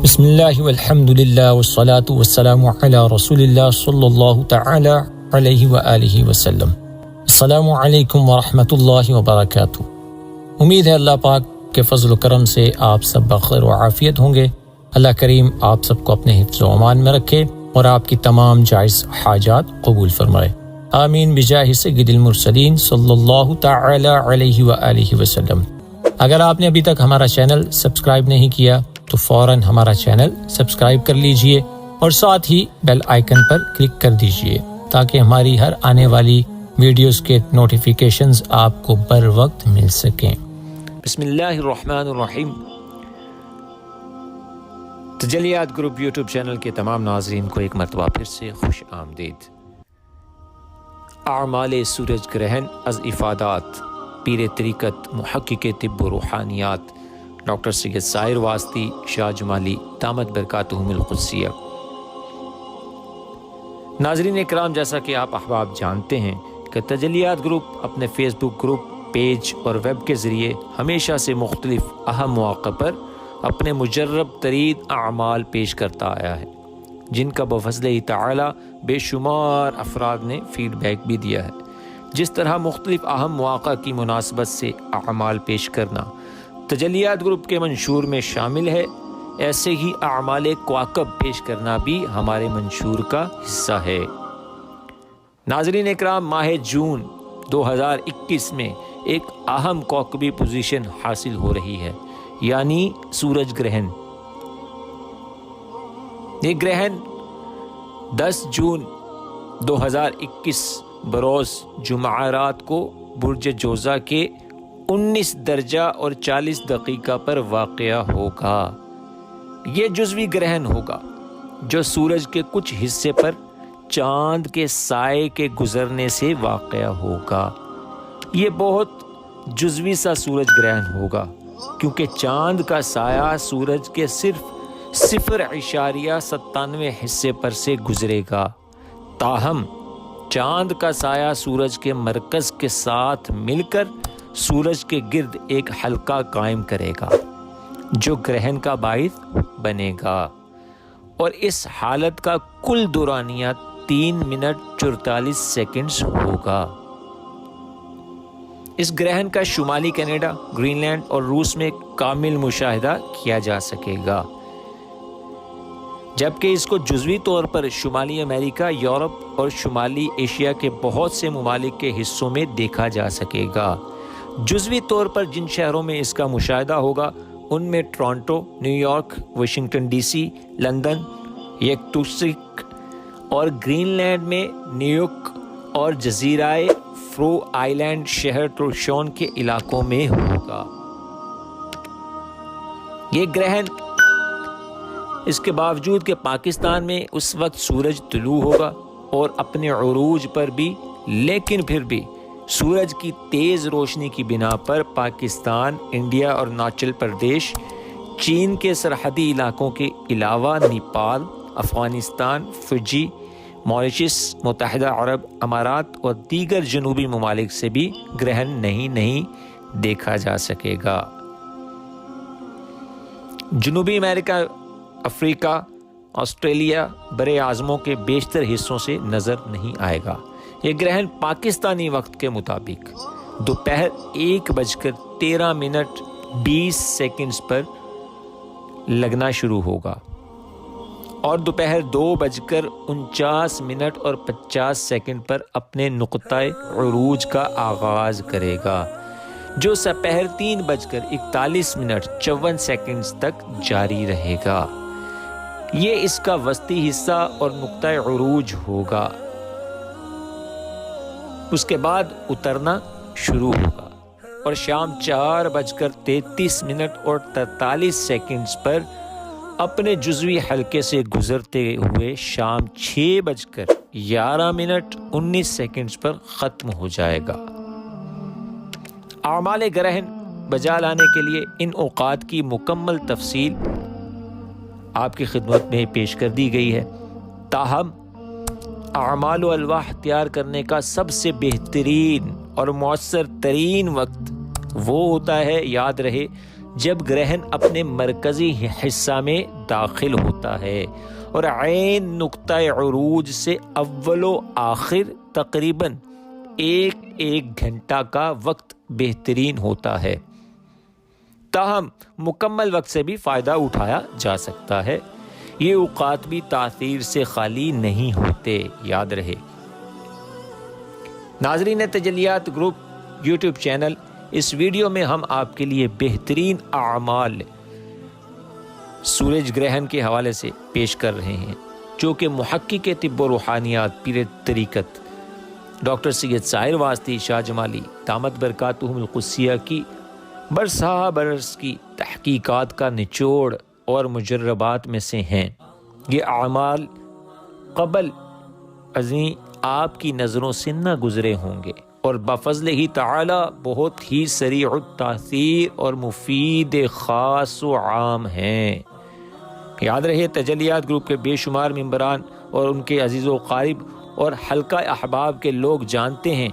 بسم اللہ والحمد للہ والصلاة والسلام علی رسول اللہ صلی اللہ تعالی علیہ وآلہ وسلم۔ السلام علیکم ورحمۃ اللہ وبرکاتہ۔ امید ہے اللہ پاک کے فضل و کرم سے آپ سب بخیر و عافیت ہوں گے۔ اللہ کریم آپ سب کو اپنے حفظ و امان میں رکھے اور آپ کی تمام جائز حاجات قبول فرمائے، آمین بجاہ سید المرسلین صلی اللہ تعالی علیہ وآلہ وسلم۔ اگر آپ نے ابھی تک ہمارا چینل سبسکرائب نہیں کیا تو فوراً ہمارا چینل سبسکرائب کر لیجئے اور ساتھ ہی بیل آئیکن پر کلک کر دیجئے تاکہ ہماری ہر آنے والی ویڈیوز کے نوٹیفیکیشنز آپ کو بر وقت مل سکیں۔ بسم اللہ الرحمن الرحیم۔ تجلیات گروپ یوٹیوب چینل کے تمام ناظرین کو ایک مرتبہ پھر سے خوش آمدید۔ اعمال سورج گرہن از افادات، پیر طریقت محقق طب و روحانیات ڈاکٹر سید ظاہر واسطی شاہ جمالی دامت برکاتہم القدسیہ۔ ناظرین اکرام، جیسا کہ آپ احباب جانتے ہیں کہ تجلیات گروپ اپنے فیس بک گروپ پیج اور ویب کے ذریعے ہمیشہ سے مختلف اہم مواقع پر اپنے مجرب ترین اعمال پیش کرتا آیا ہے، جن کا بفضلہ تعالی بے شمار افراد نے فیڈ بیک بھی دیا ہے۔ جس طرح مختلف اہم مواقع کی مناسبت سے اعمال پیش کرنا تجلیات گروپ کے منشور میں شامل ہے، ایسے ہی اعمال کواکب پیش کرنا بھی ہمارے منشور کا حصہ ہے۔ ناظرین اکرام، ماہ جون 2021 میں ایک اہم کوکبی پوزیشن حاصل ہو رہی ہے، یعنی سورج گرہن۔ یہ گرہن 10 جون 2021 بروز جمعہ رات کو برج جوزہ کے 19 درجہ اور 40 دقیقہ پر واقع ہوگا۔ یہ جزوی گرہن ہوگا جو سورج کے کچھ حصے پر چاند کے سائے کے گزرنے سے واقع ہوگا۔ یہ بہت جزوی سا سورج گرہن ہوگا کیونکہ چاند کا سایہ سورج کے صرف 0.97 حصے پر سے گزرے گا، تاہم چاند کا سایہ سورج کے مرکز کے ساتھ مل کر سورج کے گرد ایک حلقہ قائم کرے گا جو گرہن کا باعث بنے گا، اور اس حالت کا کل دورانیہ 3 منٹ 44 سیکنڈز ہوگا۔ اس گرہن کا شمالی کینیڈا، گرین لینڈ اور روس میں کامل مشاہدہ کیا جا سکے گا، جبکہ اس کو جزوی طور پر شمالی امریکہ، یورپ اور شمالی ایشیا کے بہت سے ممالک کے حصوں میں دیکھا جا سکے گا۔ جزوی طور پر جن شہروں میں اس کا مشاہدہ ہوگا ان میں Toronto, New York, Washington D C, London, Yakutsk اور گرین لینڈ میں نیویارک اور جزیرہ فرو آئیلینڈ شہر ٹورشون کے علاقوں میں ہوگا۔ یہ گرہن اس کے باوجود کہ پاکستان میں اس وقت سورج طلوع ہوگا اور اپنے عروج پر بھی، لیکن پھر بھی سورج کی تیز روشنی کی بنا پر پاکستان، انڈیا اور اروناچل پردیش، چین کے سرحدی علاقوں کے علاوہ نیپال، افغانستان، فجی، ماریشس، متحدہ عرب امارات اور دیگر جنوبی ممالک سے بھی گرہن نہیں دیکھا جا سکے گا۔ جنوبی امریکہ، افریقہ، آسٹریلیا بر اعظموں کے بیشتر حصوں سے نظر نہیں آئے گا۔ یہ گرہن پاکستانی وقت کے مطابق دوپہر 1:13:20 پر لگنا شروع ہوگا اور دوپہر 2:49:50 پر اپنے نقطۂ عروج کا آغاز کرے گا، جو سپہر 3:41:54 تک جاری رہے گا۔ یہ اس کا وسطی حصہ اور نقطۂ عروج ہوگا، اس کے بعد اترنا شروع ہوگا اور شام 4:33:43 پر اپنے جزوی حلقے سے گزرتے ہوئے شام 6:11:19 پر ختم ہو جائے گا۔ اعمال گرہن بجا لانے کے لیے ان اوقات کی مکمل تفصیل آپ کی خدمت میں پیش کر دی گئی ہے، تاہم اعمال و الواح تیار کرنے کا سب سے بہترین اور مؤثر ترین وقت وہ ہوتا ہے، یاد رہے، جب گرہن اپنے مرکزی حصہ میں داخل ہوتا ہے اور عین نقطہ عروج سے اول و آخر تقریباً ایک گھنٹہ کا وقت بہترین ہوتا ہے۔ تاہم مکمل وقت سے بھی فائدہ اٹھایا جا سکتا ہے، یہ اوقات بھی تاثیر سے خالی نہیں ہوتے، یاد رہے۔ ناظرین تجلیات گروپ یوٹیوب چینل، اس ویڈیو میں ہم آپ کے لیے بہترین اعمال سورج گرہن کے حوالے سے پیش کر رہے ہیں، جو کہ محقق طب و روحانیات پیر طریقت ڈاکٹر سید ظاہر واسطی شاہ جمالی دامت برکاتہم القدسیہ کی برسہ برس کی تحقیقات کا نچوڑ اور مجربات میں سے ہیں۔ یہ اعمال قبل ازیں آپ کی نظروں سے نہ گزرے ہوں گے اور بفضل ہی تعالی بہت ہی سریع التاثیر اور مفید خاص و عام ہیں۔ یاد رہے، تجلیات گروپ کے بے شمار ممبران اور ان کے عزیز و قارب اور حلقہ احباب کے لوگ جانتے ہیں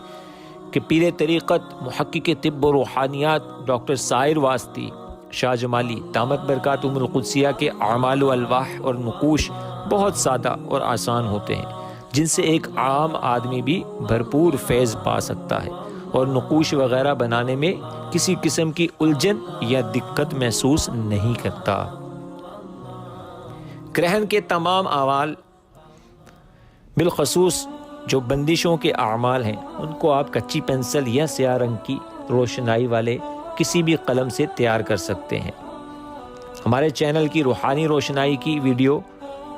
کہ پیر طریقت محقق طب و روحانیات ڈاکٹر ظاہر واسطی شاہ جمالی دامت برکاتہم القدسیہ کے اعمال و الواح اور نقوش بہت سادہ اور آسان ہوتے ہیں، جن سے ایک عام آدمی بھی بھرپور فیض پا سکتا ہے اور نقوش وغیرہ بنانے میں کسی قسم کی الجھن یا دقت محسوس نہیں کرتا۔ گرہن کے تمام اعمال، بالخصوص جو بندشوں کے اعمال ہیں، ان کو آپ کچی پنسل یا سیاہ رنگ کی روشنائی والے کسی بھی قلم سے تیار کر سکتے ہیں۔ ہمارے چینل کی روحانی روشنائی کی ویڈیو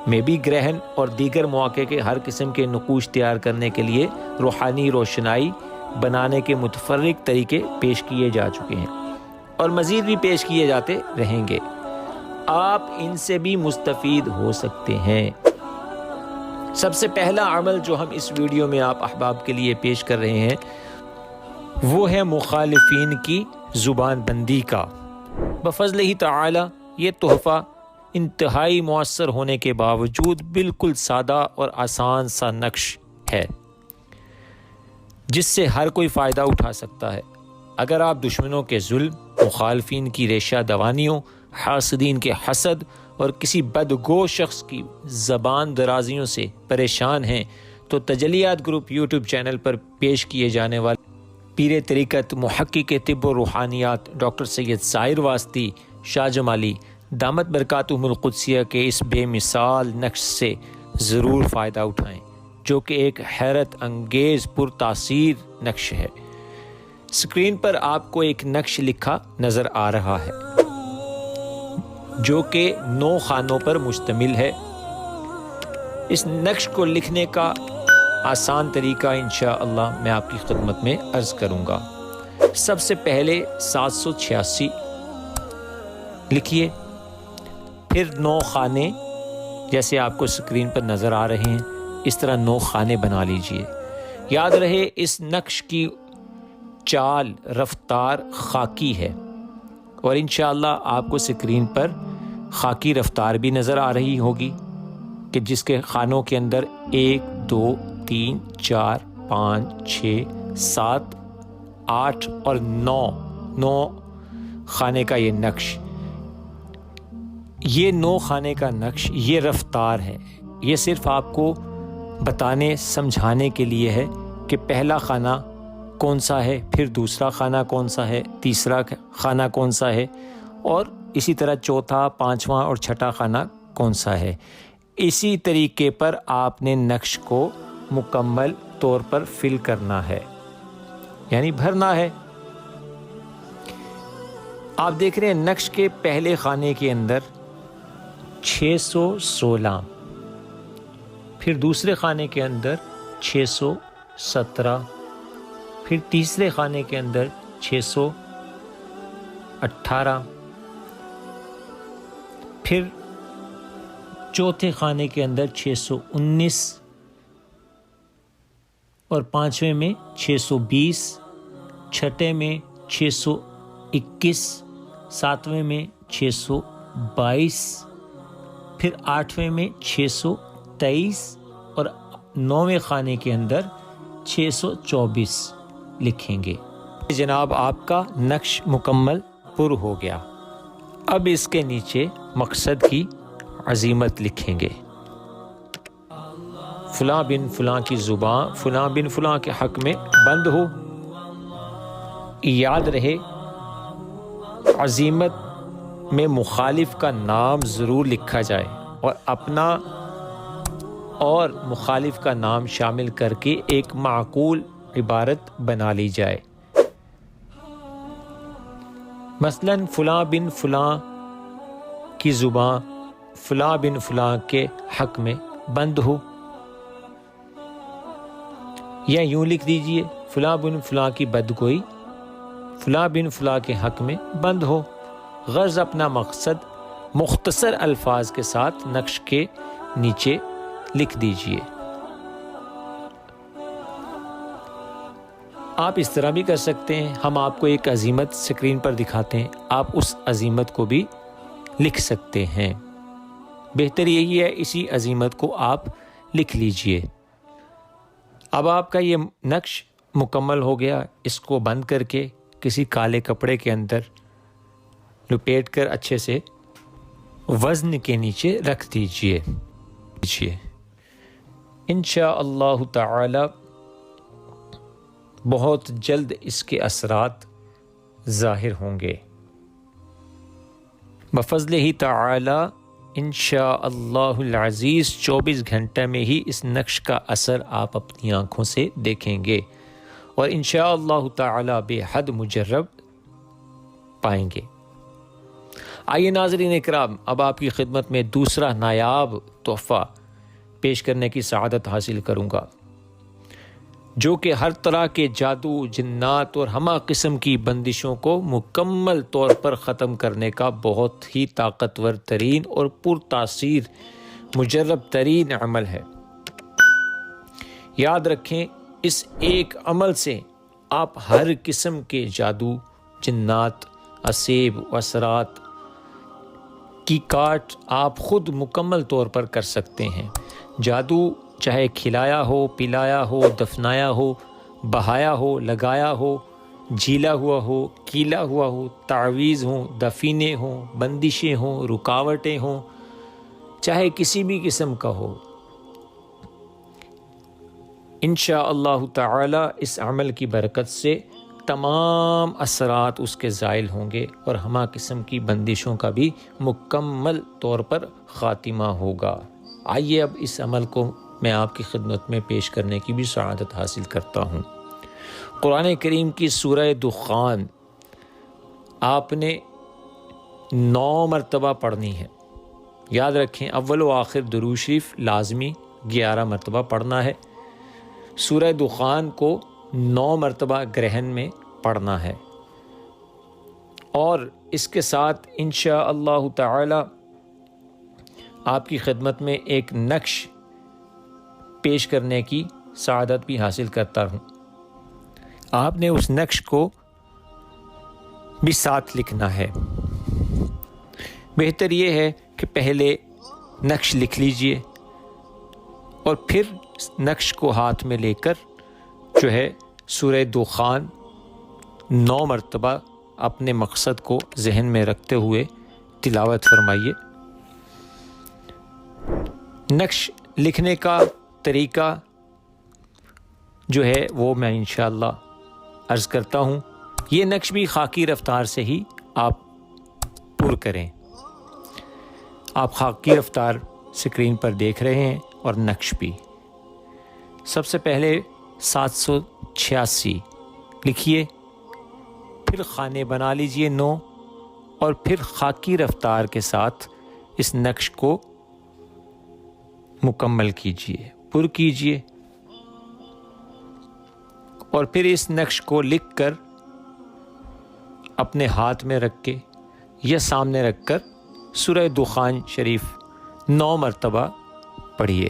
میں بھی گرہن اور دیگر مواقع کے ہر قسم کے نقوش تیار کرنے کے لیے روحانی روشنائی بنانے کے متفرق طریقے پیش کیے جا چکے ہیں اور مزید بھی پیش کیے جاتے رہیں گے۔ آپ ان سے بھی مستفید ہو سکتے ہیں۔ سب سے پہلا عمل جو ہم اس ویڈیو میں آپ احباب کے لیے پیش کر رہے ہیں وہ ہے مخالفین کی زبان بندی کا۔ بفضل ہی تعالی یہ تحفہ انتہائی مؤثر ہونے کے باوجود بالکل سادہ اور آسان سا نقش ہے، جس سے ہر کوئی فائدہ اٹھا سکتا ہے۔ اگر آپ دشمنوں کے ظلم، مخالفین کی ریشہ دوانیوں، حاسدین کے حسد اور کسی بدگو شخص کی زبان درازیوں سے پریشان ہیں تو تجلیات گروپ یوٹیوب چینل پر پیش کیے جانے والے پیر طریقت محقق طب و روحانیات ڈاکٹر سید ظاہر واسطی شاہ جمالی دامت برکاتہم القدسیہ کے اس بے مثال نقش سے ضرور فائدہ اٹھائیں، جو کہ ایک حیرت انگیز پرتاثیر نقش ہے۔ اسکرین پر آپ کو ایک نقش لکھا نظر آ رہا ہے، جو کہ 9 خانوں پر مشتمل ہے۔ اس نقش کو لکھنے کا آسان طریقہ انشاءاللہ میں آپ کی خدمت میں عرض کروں گا۔ سب سے پہلے 786 لکھیے، پھر 9 خانے جیسے آپ کو اسکرین پر نظر آ رہے ہیں، اس طرح 9 خانے بنا لیجئے۔ یاد رہے اس نقش کی چال رفتار خاکی ہے اور انشاءاللہ آپ کو اسکرین پر خاکی رفتار بھی نظر آ رہی ہوگی کہ جس کے خانوں کے اندر 1 2 3 4 5 6 7 8 اور 9 خانے کا یہ نقش، یہ 9 خانے کا نقش، یہ رفتار ہے۔ یہ صرف آپ کو بتانے سمجھانے کے لیے ہے کہ پہلا خانہ کون سا ہے، پھر دوسرا خانہ کون سا ہے، تیسرا خانہ کون سا ہے، اور اسی طرح چوتھا، 5واں اور 6واں خانہ کون سا ہے۔ اسی طریقے پر آپ نے نقش کو مکمل طور پر فل کرنا ہے، یعنی بھرنا ہے۔ آپ دیکھ رہے ہیں نقش کے پہلے خانے کے اندر 616، پھر دوسرے خانے کے اندر 617، پھر تیسرے خانے کے اندر 618، پھر چوتھے خانے کے اندر 619 اور 5ویں میں 620، چھٹے میں 621، 7ویں میں 622، پھر 8ویں میں 623 اور 9ویں خانے کے اندر 624 لکھیں گے۔ جناب آپ کا نقش مکمل پر ہو گیا۔ اب اس کے نیچے مقصد کی عظیمت لکھیں گے. فلاں بن فلاں کی زبان فلاں بن فلاں کے حق میں بند ہو. یاد رہے عظیمت میں مخالف کا نام ضرور لکھا جائے اور اپنا اور مخالف کا نام شامل کر کے ایک معقول عبارت بنا لی جائے. مثلا فلاں بن فلاں کی زبان فلاں بن فلاں کے حق میں بند ہو، یا یوں لکھ دیجئے فلاں بن فلاں کی بدگوئی فلاں بن فلاں کے حق میں بند ہو. غرض اپنا مقصد مختصر الفاظ کے ساتھ نقش کے نیچے لکھ دیجئے. آپ اس طرح بھی کر سکتے ہیں، ہم آپ کو ایک عظیمت سکرین پر دکھاتے ہیں، آپ اس عظیمت کو بھی لکھ سکتے ہیں. بہتر یہی ہے اسی عظیمت کو آپ لکھ لیجئے. اب آپ کا یہ نقش مکمل ہو گیا. اس کو بند کر کے کسی کالے کپڑے کے اندر لپیٹ کر اچھے سے وزن کے نیچے رکھ دیجئے. انشاءاللہ تعالی بہت جلد اس کے اثرات ظاہر ہوں گے. بفضل ہی تعالی انشاءاللہ العزیز 24 گھنٹے میں ہی اس نقش کا اثر آپ اپنی آنکھوں سے دیکھیں گے اور انشاءاللہ تعالی بے حد مجرب پائیں گے. آئیے ناظرین اکرام، اب آپ کی خدمت میں دوسرا نایاب تحفہ پیش کرنے کی سعادت حاصل کروں گا، جو کہ ہر طرح کے جادو، جنات اور ہمہ قسم کی بندشوں کو مکمل طور پر ختم کرنے کا بہت ہی طاقتور ترین اور پرتاثیر مجرب ترین عمل ہے. یاد رکھیں اس ایک عمل سے آپ ہر قسم کے جادو، جنات، اسیب، اثرات کی کاٹ آپ خود مکمل طور پر کر سکتے ہیں. جادو چاہے کھلایا ہو، پلایا ہو، دفنایا ہو، بہایا ہو، لگایا ہو، جھیلا ہوا ہو، کیلا ہوا ہو، تعویذ ہوں، دفینے ہوں، بندشیں ہوں، رکاوٹیں ہوں، چاہے کسی بھی قسم کا ہو، انشاءاللہ تعالی اس عمل کی برکت سے تمام اثرات اس کے زائل ہوں گے اور ہمہ قسم کی بندشوں کا بھی مکمل طور پر خاتمہ ہوگا. آئیے اب اس عمل کو میں آپ کی خدمت میں پیش کرنے کی بھی سعادت حاصل کرتا ہوں. قرآن کریم کی سورہ دخان آپ نے 9 مرتبہ پڑھنی ہے. یاد رکھیں اول و آخر درود شریف لازمی 11 مرتبہ پڑھنا ہے. سورہ دخان کو 9 مرتبہ گرہن میں پڑھنا ہے، اور اس کے ساتھ انشاءاللہ تعالی آپ کی خدمت میں ایک نقش پیش کرنے کی سعادت بھی حاصل کرتا ہوں. آپ نے اس نقش کو بھی ساتھ لکھنا ہے. بہتر یہ ہے کہ پہلے نقش لکھ لیجئے اور پھر نقش کو ہاتھ میں لے کر جو ہے سورہ دخان 9 مرتبہ اپنے مقصد کو ذہن میں رکھتے ہوئے تلاوت فرمائیے. نقش لکھنے کا طریقہ جو ہے وہ میں انشاءاللہ عرض کرتا ہوں. یہ نقش بھی خاکی رفتار سے ہی آپ پر کریں. آپ خاکی رفتار سکرین پر دیکھ رہے ہیں اور نقش بھی. سب سے پہلے 786 لکھیے، پھر خانے بنا لیجئے 9 اور پھر خاکی رفتار کے ساتھ اس نقش کو مکمل کیجئے، پر کیجئے، اور پھر اس نقش کو لکھ کر اپنے ہاتھ میں رکھ کے یا سامنے رکھ کر سورہ دخان شریف 9 مرتبہ پڑھیے.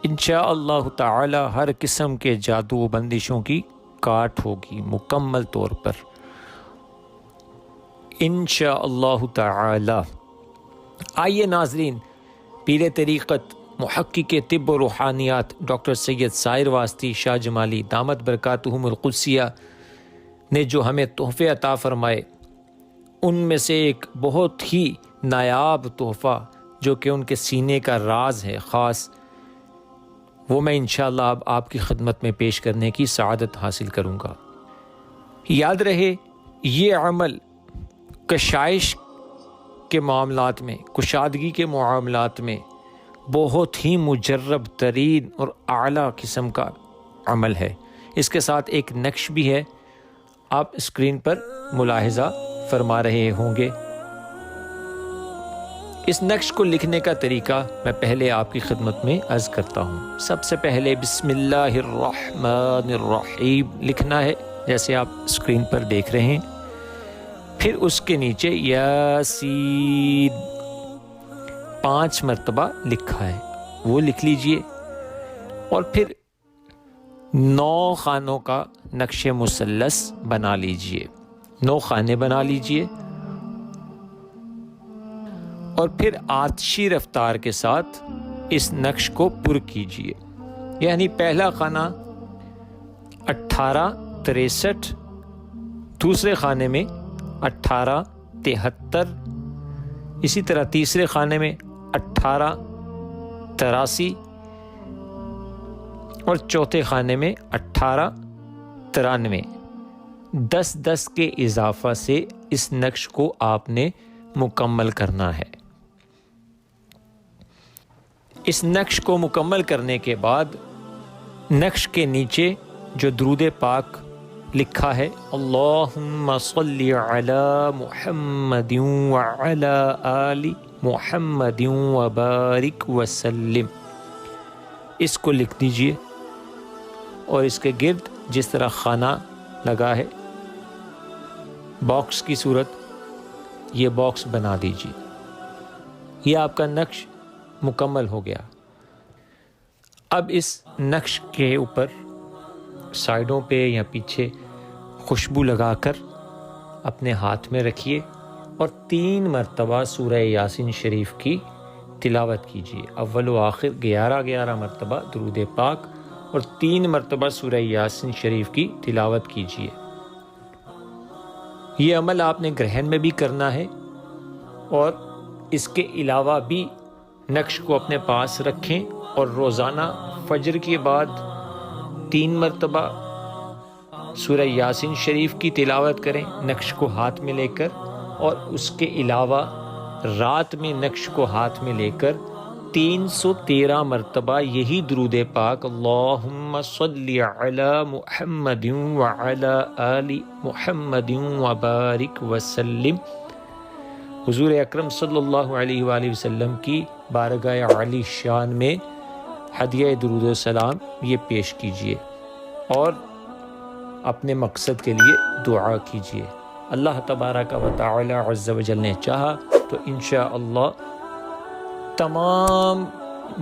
انشاءاللہ تعالی ہر قسم کے جادو و بندشوں کی کاٹ ہوگی مکمل طور پر انشاءاللہ تعالی. آئیے ناظرین، پیر طریقت محقق طب و روحانیات ڈاکٹر سید سائر واسطی شاہ جمالی دامت برکاتہم القدسیہ نے جو ہمیں تحفے عطا فرمائے ان میں سے ایک بہت ہی نایاب تحفہ جو کہ ان کے سینے کا راز ہے خاص، وہ میں انشاءاللہ اب آپ کی خدمت میں پیش کرنے کی سعادت حاصل کروں گا۔ یاد رہے یہ عمل کشائش کے معاملات میں، کشادگی کے معاملات میں بہت ہی مجرب ترین اور اعلیٰ قسم کا عمل ہے۔ اس کے ساتھ ایک نقش بھی ہے، آپ اسکرین پر ملاحظہ فرما رہے ہوں گے۔ اس نقش کو لکھنے کا طریقہ میں پہلے آپ کی خدمت میں عرض کرتا ہوں۔ سب سے پہلے بسم اللہ الرحمن الرحیم لکھنا ہے جیسے آپ اسکرین پر دیکھ رہے ہیں، پھر اس کے نیچے یاسین 5 مرتبہ لکھا ہے وہ لکھ لیجئے، اور پھر 9 خانوں کا نقش مثلث بنا لیجئے، 9 خانے بنا لیجئے، اور پھر آتشی رفتار کے ساتھ اس نقش کو پر کیجئے۔ یعنی پہلا خانہ 1863، دوسرے خانے میں 1873، اسی طرح تیسرے خانے میں 1883، اور چوتھے خانے میں 1893۔ 10 کے اضافہ سے اس نقش کو آپ نے مکمل کرنا ہے۔ اس نقش کو مکمل کرنے کے بعد نقش کے نیچے جو درود پاک لکھا ہے اللہم صلی علی محمد وعلی آل محمد وبارک وسلم، اس کو لکھ دیجئے، اور اس کے گرد جس طرح خانہ لگا ہے باکس کی صورت، یہ باکس بنا دیجئے۔ یہ آپ کا نقش مکمل ہو گیا۔ اب اس نقش کے اوپر سائڈوں پہ یا پیچھے خوشبو لگا کر اپنے ہاتھ میں رکھیے اور 3 مرتبہ سورہ یاسین شریف کی تلاوت کیجیے۔ اول و آخر 11 مرتبہ درود پاک اور 3 مرتبہ سورہ یاسین شریف کی تلاوت کیجیے۔ یہ عمل آپ نے گرہن میں بھی کرنا ہے، اور اس کے علاوہ بھی نقش کو اپنے پاس رکھیں اور روزانہ فجر کے بعد 3 مرتبہ سورہ یاسین شریف کی تلاوت کریں نقش کو ہاتھ میں لے کر، اور اس کے علاوہ رات میں نقش کو ہاتھ میں لے کر 313 مرتبہ یہی درود پاک اللہم صلی علی محمد وعلی آل محمد وبارک وسلم حضور اکرم صلی اللہ علیہ وآلہ وسلم کی بارگاہ علی شان میں ہدیہ درود و سلام یہ پیش کیجئے، اور اپنے مقصد کے لیے دعا کیجئے۔ اللہ تبارک و تعالی عز و جل نے چاہا تو انشاءاللہ تمام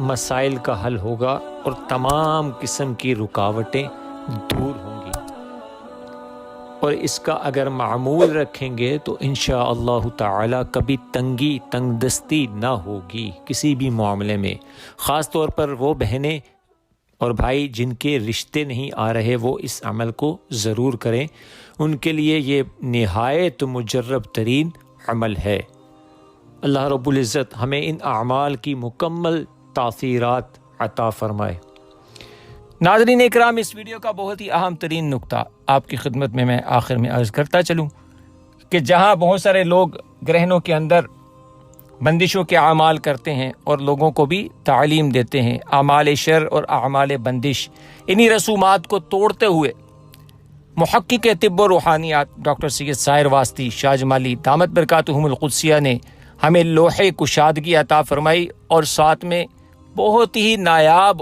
مسائل کا حل ہوگا اور تمام قسم کی رکاوٹیں دور ہوں گی، اور اس کا اگر معمول رکھیں گے تو انشاءاللہ تعالی کبھی تنگی تنگ دستی نہ ہوگی کسی بھی معاملے میں۔ خاص طور پر وہ بہنیں اور بھائی جن کے رشتے نہیں آ رہے وہ اس عمل کو ضرور کریں، ان کے لیے یہ نہایت مجرب ترین عمل ہے۔ اللہ رب العزت ہمیں ان اعمال کی مکمل تاثیرات عطا فرمائے۔ ناظرین اکرام، اس ویڈیو کا بہت ہی اہم ترین نقطہ آپ کی خدمت میں آخر میں عرض کرتا چلوں کہ جہاں بہت سارے لوگ گرہنوں کے اندر بندشوں کے اعمال کرتے ہیں اور لوگوں کو بھی تعلیم دیتے ہیں، اعمال شر اور اعمال بندش، انہی رسومات کو توڑتے ہوئے محقق طب و روحانیات ڈاکٹر سید ساحر واسطی شاہ جمالی دامت برکاتہم القدسیہ نے ہمیں لوح کشادگی عطا فرمائی، اور ساتھ میں بہت ہی نایاب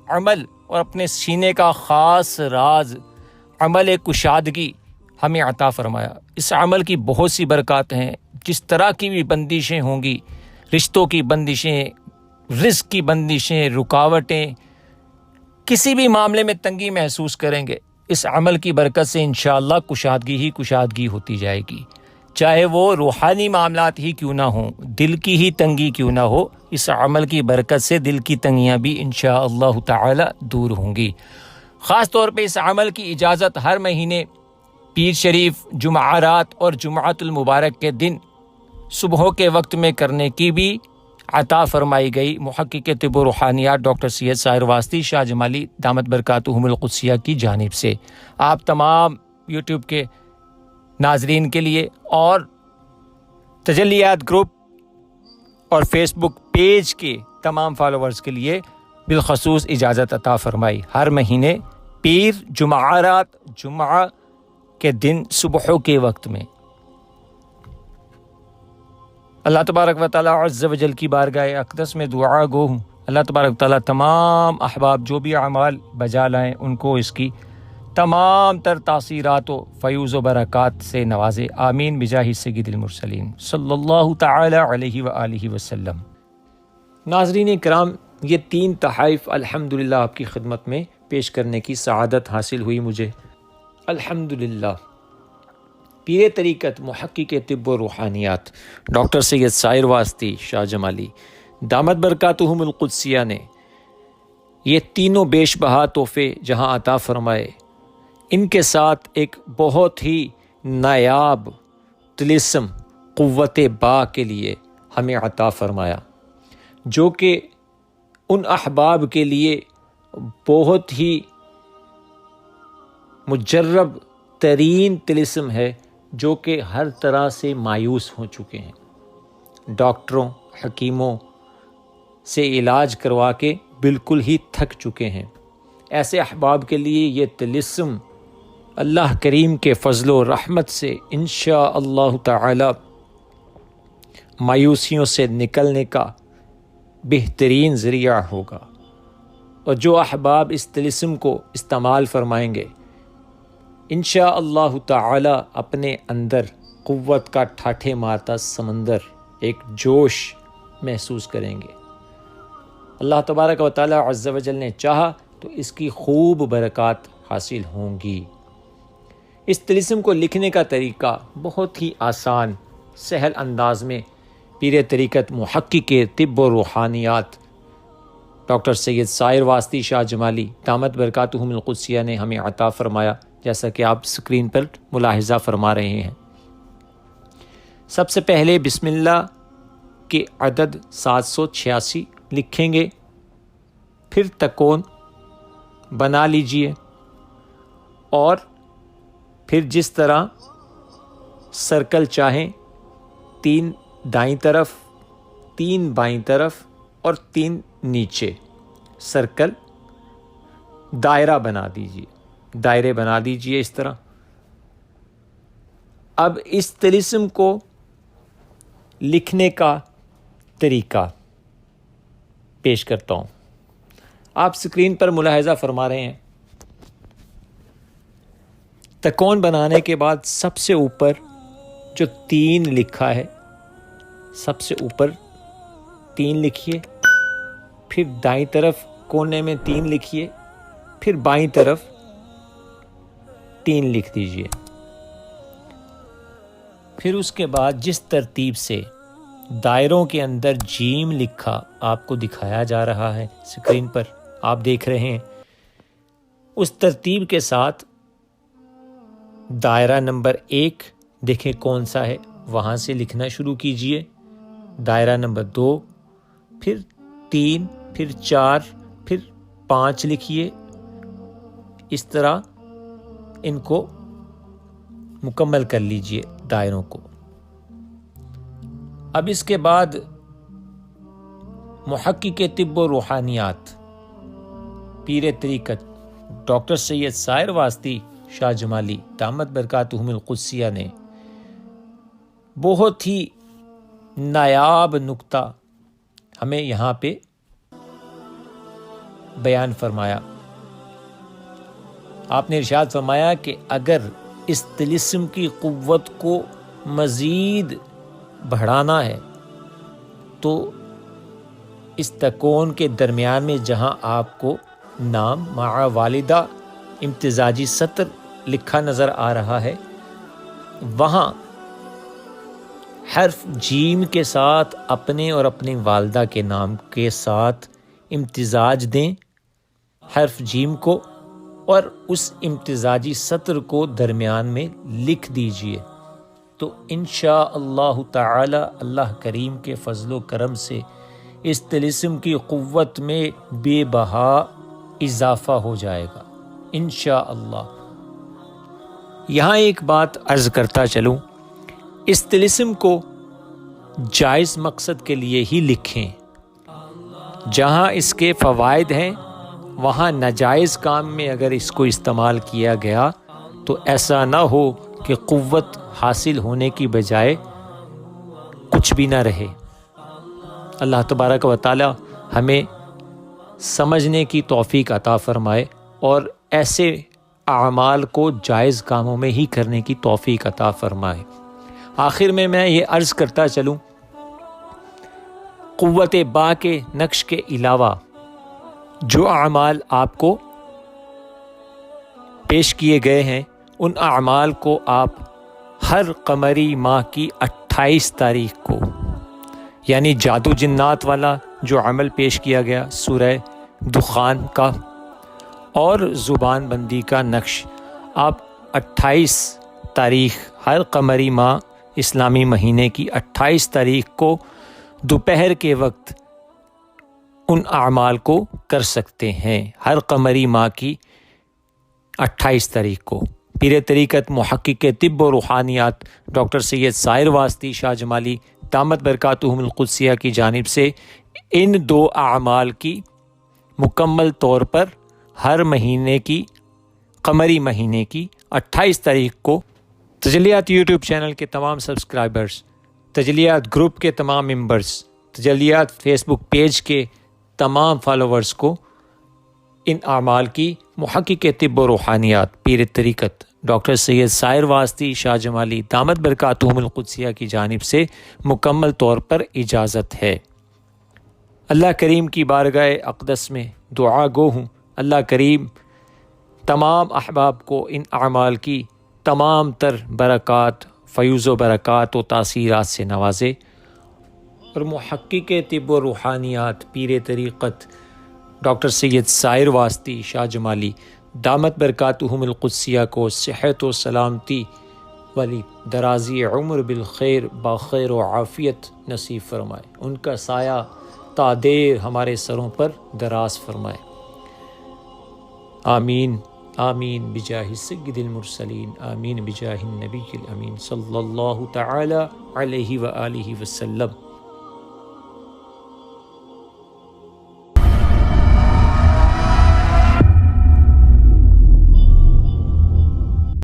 عمل اور اپنے سینے کا خاص راز عمل کشادگی ہمیں عطا فرمایا۔ اس عمل کی بہت سی برکات ہیں، جس طرح کی بھی بندشیں ہوں گی، رشتوں کی بندشیں، رزق کی بندشیں، رکاوٹیں، کسی بھی معاملے میں تنگی محسوس کریں گے، اس عمل کی برکت سے انشاءاللہ کشادگی ہی کشادگی ہوتی جائے گی، چاہے وہ روحانی معاملات ہی کیوں نہ ہوں، دل کی ہی تنگی کیوں نہ ہو، اس عمل کی برکت سے دل کی تنگیاں بھی انشاءاللہ تعالی دور ہوں گی۔ خاص طور پہ اس عمل کی اجازت ہر مہینے پیر شریف جمعرات اور جمعۃ المبارک کے دن صبح کے وقت میں کرنے کی بھی عطا فرمائی گئی محقق طب و روحانیات ڈاکٹر سید ساحر واسطی شاہ جمالی دامت برکاتہم القدسیہ کی جانب سے۔ آپ تمام یوٹیوب کے ناظرین کے لیے اور تجلیات گروپ اور فیس بک پیج کے تمام فالوورز کے لیے بالخصوص اجازت عطا فرمائی۔ ہر مہینے پیر جمعرات جمعہ کے دن صبح کے وقت میں اللہ تبارک و تعالیٰ عز و جل کی بارگاہ اقدس میں دعا گو ہوں، اللہ تبارک و تعالیٰ تمام احباب جو بھی اعمال بجا لائیں ان کو اس کی تمام تر تاثیرات و فیوز و برکات سے نوازے، آمین بجاہ سید المرسلین صلی اللہ تعالی علیہ وآلہ وسلم۔ ناظرین کرام، یہ 3 تحائف الحمدللہ آپ کی خدمت میں پیش کرنے کی سعادت حاصل ہوئی مجھے، الحمدللہ۔ پیر طریقت محقق طب و روحانیات ڈاکٹر سید ساحر واسطی شاہ جمالی دامت برکاتہم القدسیہ نے یہ تینوں بیش بہا تحفے جہاں عطا فرمائے، ان کے ساتھ ایک بہت ہی نایاب طلسم قوت با کے لیے ہمیں عطا فرمایا، جو کہ ان احباب کے لیے بہت ہی مجرب ترین طلسم ہے جو کہ ہر طرح سے مایوس ہو چکے ہیں، ڈاکٹروں حکیموں سے علاج کروا کے بالکل ہی تھک چکے ہیں۔ ایسے احباب کے لیے یہ طلسم اللہ کریم کے فضل و رحمت سے انشاءاللہ تعالی مایوسیوں سے نکلنے کا بہترین ذریعہ ہوگا، اور جو احباب اس طلسم کو استعمال فرمائیں گے انشاءاللہ تعالی اپنے اندر قوت کا ٹھاٹھے مارتا سمندر، ایک جوش محسوس کریں گے۔ اللہ تبارک و تعالی عز و جل نے چاہا تو اس کی خوب برکات حاصل ہوں گی۔ اس طلسم کو لکھنے کا طریقہ بہت ہی آسان سہل انداز میں پیر طریقت محقق طب و روحانیات ڈاکٹر سید ساحر واسطی شاہ جمالی دامت برکاتہم القدسیہ نے ہمیں عطا فرمایا، جیسا کہ آپ سکرین پر ملاحظہ فرما رہے ہیں۔ سب سے پہلے بسم اللہ کے عدد 786 لکھیں گے، پھر تکون بنا لیجئے، اور پھر جس طرح سرکل چاہیں 3 دائیں طرف، 3 بائیں طرف اور 3 نیچے سرکل دائرہ بنا دیجئے، دائرے بنا دیجئے اس طرح۔ اب اس طلسم کو لکھنے کا طریقہ پیش کرتا ہوں، آپ سکرین پر ملاحظہ فرما رہے ہیں۔ تکون بنانے کے بعد سب سے اوپر جو 3 لکھا ہے، سب سے اوپر 3 لکھیے، پھر دائیں طرف کونے میں 3 لکھیے، پھر بائیں طرف 3 لکھ دیجئے۔ پھر اس کے بعد جس ترتیب سے دائروں کے اندر جیم لکھا آپ کو دکھایا جا رہا ہے، سکرین پر آپ دیکھ رہے ہیں، اس ترتیب کے ساتھ دائرہ نمبر 1 دیکھیں کون سا ہے، وہاں سے لکھنا شروع کیجئے، دائرہ نمبر 2، پھر 3، پھر 4، پھر 5 لکھیے۔ اس طرح ان کو مکمل کر لیجئے دائروں کو۔ اب اس کے بعد محقق طب و روحانیات پیر طریقت ڈاکٹر سید ساحر واسطی شاہ جمالی دامت برکاتہم القدسیہ نے بہت ہی نایاب نکتہ ہمیں یہاں پہ بیان فرمایا۔ آپ نے ارشاد فرمایا کہ اگر اس طلسم کی قوت کو مزید بڑھانا ہے تو اس تکون کے درمیان میں جہاں آپ کو نام مع والدہ امتزاجی سطر لکھا نظر آ رہا ہے، وہاں حرف جیم کے ساتھ اپنے اور اپنی والدہ کے نام کے ساتھ امتزاج دیں حرف جیم کو، اور اس امتزاجی سطر کو درمیان میں لکھ دیجئے، تو انشاءاللہ تعالی اللہ کریم کے فضل و کرم سے اس طلسم کی قوت میں بے بہا اضافہ ہو جائے گا انشاءاللہ۔ یہاں ایک بات عرض کرتا چلوں، اس طلسم کو جائز مقصد کے لیے ہی لکھیں۔ جہاں اس کے فوائد ہیں وہاں ناجائز کام میں اگر اس کو استعمال کیا گیا تو ایسا نہ ہو کہ قوت حاصل ہونے کی بجائے کچھ بھی نہ رہے۔ اللہ تبارک و تعالی ہمیں سمجھنے کی توفیق عطا فرمائے اور ایسے اعمال کو جائز کاموں میں ہی کرنے کی توفیق عطا فرمائے۔ آخر میں یہ عرض کرتا چلوں، قوت با کے نقش کے علاوہ جو اعمال آپ کو پیش کیے گئے ہیں ان اعمال کو آپ ہر قمری ماہ کی 28 تاریخ کو، یعنی جادو جنات والا جو عمل پیش کیا گیا سورہ دخان کا اور زبان بندی کا نقش، آپ 28 تاریخ ہر قمری ماہ اسلامی مہینے کی 28 تاریخ کو دوپہر کے وقت ان اعمال کو کر سکتے ہیں۔ ہر قمری ماہ کی 28 تاریخ کو پیر طریقت محقق طب و روحانیات ڈاکٹر سید ساحر واسطی شاہ جمالی دامت برکاتہم القدسیہ کی جانب سے ان دو اعمال کی مکمل طور پر ہر مہینے کی قمری مہینے کی 28 تاریخ کو تجلیات یوٹیوب چینل کے تمام سبسکرائبرز، تجلیات گروپ کے تمام ممبرز، تجلیات فیس بک پیج کے تمام فالوورز کو ان اعمال کی محقق طب و روحانیات پیر طریقت ڈاکٹر سید ساحر واسطی شاہ جمالی دامت برکاتہم القدسیہ کی جانب سے مکمل طور پر اجازت ہے۔ اللہ کریم کی بارگاہ اقدس میں دعا گو ہوں، اللہ کریم تمام احباب کو ان اعمال کی تمام تر برکات، فیوز و برکات و تاثیرات سے نوازے اور محقق طب و روحانیات پیر طریقت ڈاکٹر سید ساحر واسطی شاہ جمالی دامت برکاتہم القدسیہ کو صحت و سلامتی والی درازی عمر بالخیر باخیر و عافیت نصیب فرمائے، ان کا سایہ تا دیر ہمارے سروں پر دراز فرمائے، آمین آمین بجاہ سید المرسلین، آمین بجاہ النبی الامین صلی اللہ تعالی علیہ وآلہ وسلم۔